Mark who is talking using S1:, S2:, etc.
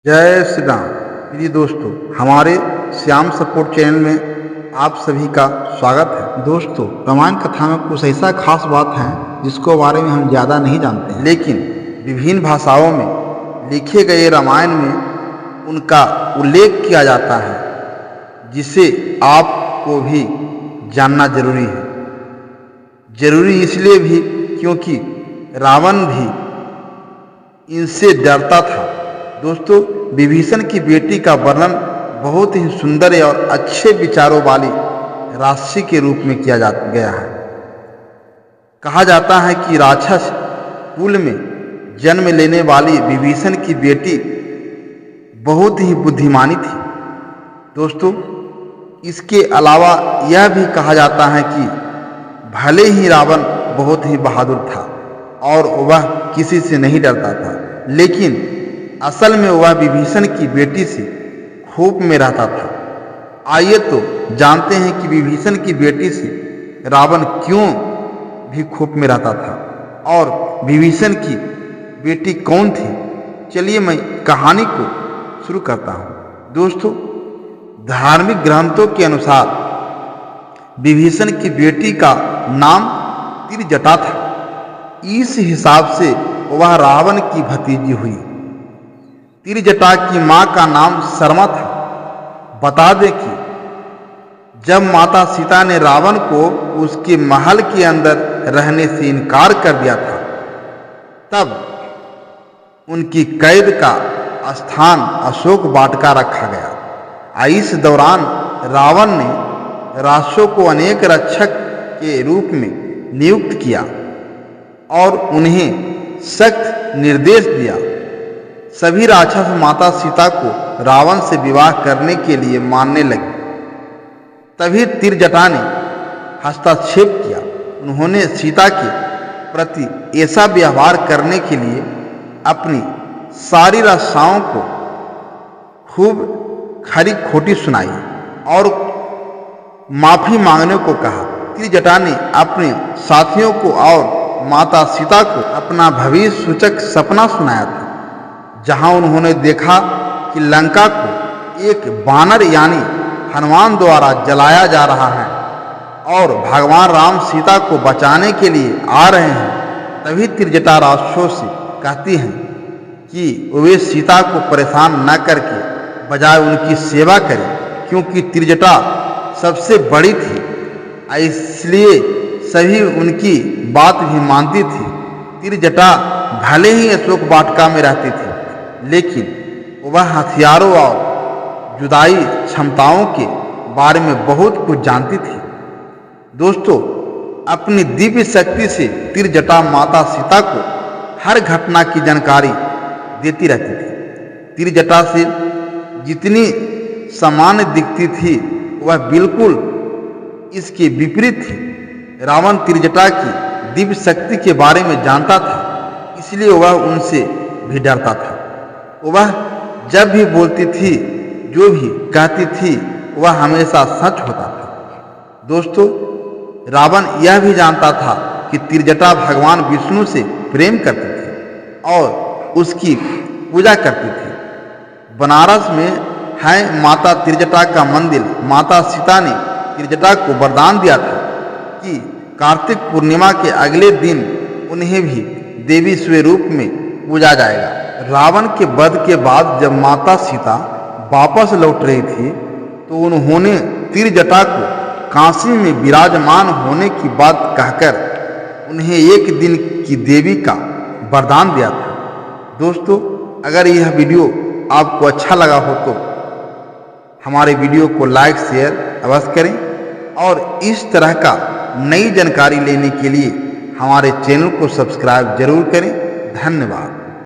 S1: जय श्री राम। प्रिय दोस्तों, हमारे श्याम सपोर्ट चैनल में आप सभी का स्वागत है। दोस्तों, रामायण कथा में कुछ ऐसा खास बात है जिसको बारे में हम ज़्यादा नहीं जानते हैं, लेकिन विभिन्न भाषाओं में लिखे गए रामायण में उनका उल्लेख किया जाता है, जिसे आपको भी जानना जरूरी है। जरूरी इसलिए भी क्योंकि रावण भी इनसे डरता था। दोस्तों, विभीषण की बेटी का वर्णन बहुत ही सुंदर और अच्छे विचारों वाली राशि के रूप में किया गया है। कहा जाता है कि राक्षस कुल में जन्म लेने वाली विभीषण की बेटी बहुत ही बुद्धिमानी थी। दोस्तों, इसके अलावा यह भी कहा जाता है कि भले ही रावण बहुत ही बहादुर था और वह किसी से नहीं डरता था, लेकिन असल में वह विभीषण की बेटी से खूब में रहता था। आइए तो जानते हैं कि विभीषण की बेटी से रावण क्यों भी खूब में रहता था और विभीषण की बेटी कौन थी। चलिए मैं कहानी को शुरू करता हूँ। दोस्तों, धार्मिक ग्रंथों के अनुसार विभीषण की बेटी का नाम तिरजटा था। इस हिसाब से वह रावण की भतीजी हुई। तिरजटा की मां का नाम शर्मा था। बता दें कि जब माता सीता ने रावण को उसके महल के अंदर रहने से इनकार कर दिया था, तब उनकी कैद का स्थान अशोक वाटिका रखा गया। इस दौरान रावण ने राक्षसों को अनेक रक्षक के रूप में नियुक्त किया और उन्हें सख्त निर्देश दिया। सभी राक्षस माता सीता को रावण से विवाह करने के लिए मानने लगे। तभी तिरजटा ने हस्तक्षेप किया। उन्होंने सीता के प्रति ऐसा व्यवहार करने के लिए अपनी सारी रक्षाओं को खूब खरी खोटी सुनाई और माफी मांगने को कहा। तिरजटा ने अपने साथियों को और माता सीता को अपना भविष्य सूचक सपना सुनाया था, जहां उन्होंने देखा कि लंका को एक बानर यानी हनुमान द्वारा जलाया जा रहा है और भगवान राम सीता को बचाने के लिए आ रहे हैं। तभी तिरजटा राक्षसों से कहती हैं कि वे सीता को परेशान न करके बजाय उनकी सेवा करें, क्योंकि तिरजटा सबसे बड़ी थी, इसलिए सभी उनकी बात भी मानती थी। तिरजटा भले ही अशोक वाटिका में रहती थी, लेकिन वह हथियारों और जुदाई क्षमताओं के बारे में बहुत कुछ जानती थी। दोस्तों, अपनी दिव्य शक्ति से तिरजटा माता सीता को हर घटना की जानकारी देती रहती थी। तिरजटा से जितनी सामान्य दिखती थी, वह बिल्कुल इसके विपरीत थी। रावण तिरजटा की दिव्य शक्ति के बारे में जानता था, इसलिए वह उनसे भी डरता था। वह जब भी बोलती थी, जो भी कहती थी, वह हमेशा सच होता था। दोस्तों, रावण यह भी जानता था कि तिरजटा भगवान विष्णु से प्रेम करती थी और उसकी पूजा करती थी। बनारस में है माता तिरजटा का मंदिर। माता सीता ने तिरजटा को वरदान दिया था कि कार्तिक पूर्णिमा के अगले दिन उन्हें भी देवी स्वरूप में पूजा जाएगा। रावण के वध के बाद जब माता सीता वापस लौट रही थी, तो उन्होंने तिरजटा को काशी में विराजमान होने की बात कहकर उन्हें एक दिन की देवी का वरदान दिया था। दोस्तों, अगर यह वीडियो आपको अच्छा लगा हो तो हमारे वीडियो को लाइक शेयर अवश्य करें और इस तरह का नई जानकारी लेने के लिए हमारे चैनल को सब्सक्राइब जरूर करें। धन्यवाद।